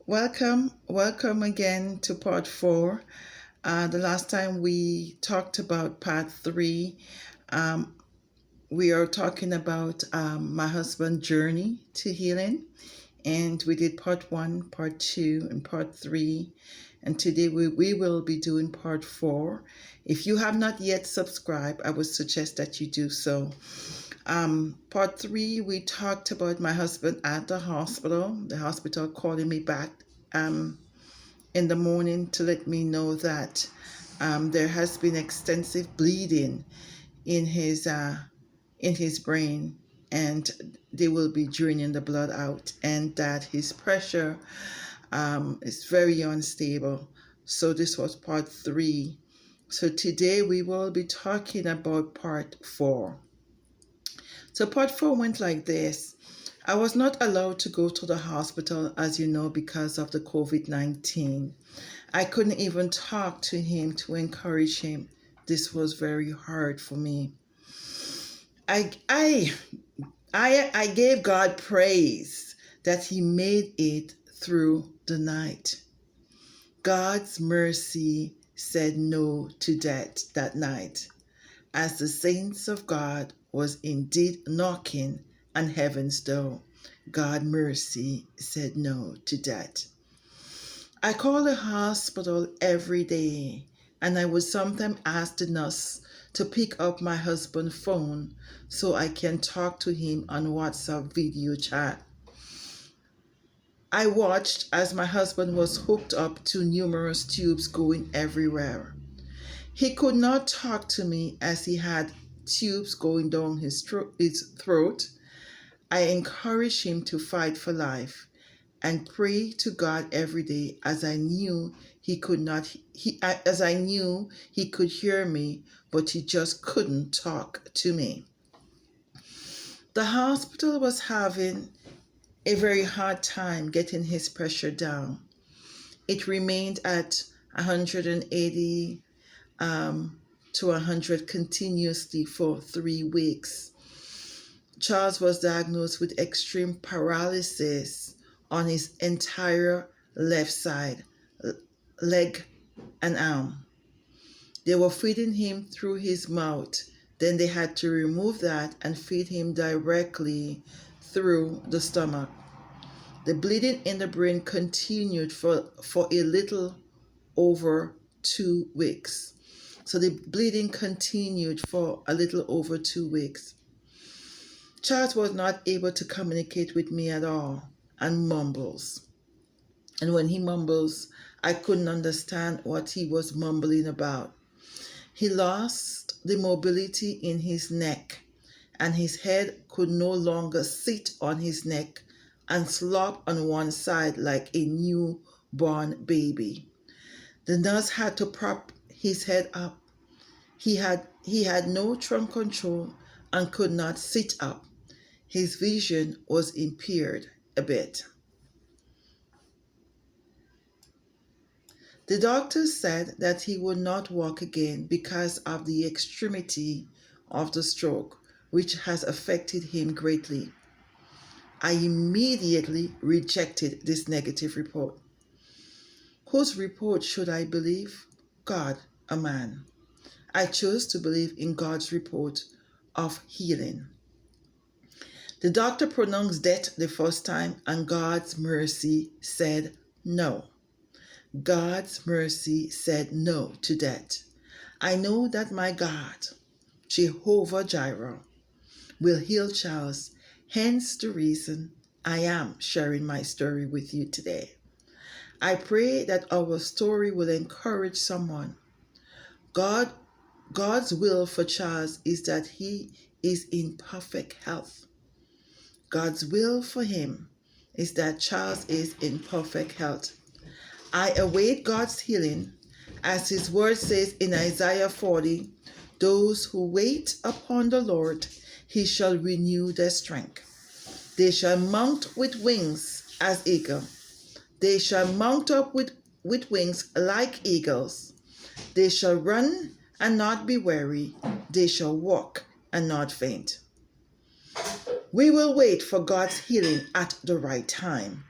Welcome again to part four. The last time we talked about part three, um, we are talking about my husband's journey to healing, and we did part one, part two, and part three, and today we will be doing part four. If you have not yet subscribed, I would suggest that you do so. Part three, we talked about my husband at the hospital calling me back um, in the morning to let me know that there has been extensive bleeding in his brain, and they will be draining the blood out, and that his pressure is very unstable. So this was part three. So today we will be talking about part four. So part four went like this. I was not allowed to go to the hospital, as you know, because of the COVID-19. I couldn't even talk to him to encourage him. This was very hard for me. I I I gave God praise that he made it through the night. God's mercy said no to that night, as the saints of God was indeed knocking on heaven's door. God mercy said no to that. I call the hospital every day, and I would sometimes ask the nurse to pick up my husband's phone so I can talk to him on WhatsApp video chat. I watched as my husband was hooked up to numerous tubes going everywhere. He could not talk to me as he had tubes going down his throat. I encouraged him to fight for life and pray to God every day, as I knew he could not he as I knew he could hear me, but he just couldn't talk to me. The hospital was having a very hard time getting his pressure down. It remained at 180 to 100 continuously for 3 weeks. Charles was diagnosed with extreme paralysis on his entire left side, leg, and arm. They were feeding him through his mouth. Then they had to remove that and feed him directly through the stomach. The bleeding in the brain continued for a little over 2 weeks. So the bleeding continued for a little over 2 weeks. Charles was not able to communicate with me at all and mumbles. And when he mumbles, I couldn't understand what he was mumbling about. He lost the mobility in his neck, and his head could no longer sit on his neck and slop on one side like a newborn baby. The nurse had to prop his head up. He had no trunk control and could not sit up. His vision was impaired a bit. The doctors said that he would not walk again because of the extremity of the stroke, which has affected him greatly. I immediately rejected this negative report. Whose report should I believe? God, a man. I chose to believe in God's report of healing. The doctor pronounced death the first time, and God's mercy said no. God's mercy said no to that. I know that my God, Jehovah Jireh, will heal Charles, hence the reason I am sharing my story with you today. I pray that our story will encourage someone. God's will for Charles is that he is in perfect health. God's will for him is that Charles is in perfect health. I await God's healing, as his word says in Isaiah 40, those who wait upon the Lord, he shall renew their strength. They shall mount with wings as eagles. They shall mount up with wings like eagles. They shall run and not be weary. They shall walk and not faint. We will wait for God's healing at the right time.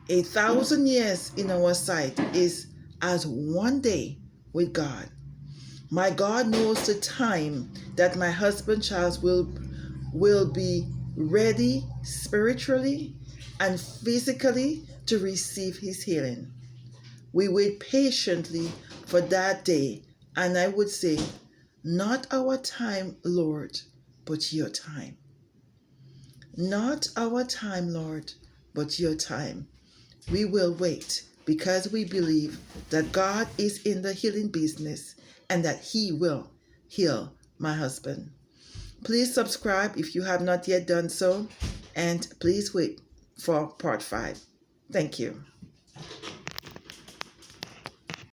1,000 years in our sight is as one day with God. My God knows the time that my husband Charles will be ready spiritually and physically to receive his healing. We wait patiently for that day, and I would say, not our time, Lord, but your time. Not our time, Lord, but your time. We will wait because we believe that God is in the healing business and that he will heal my husband. Please subscribe if you have not yet done so, and please wait for part 5. Thank you.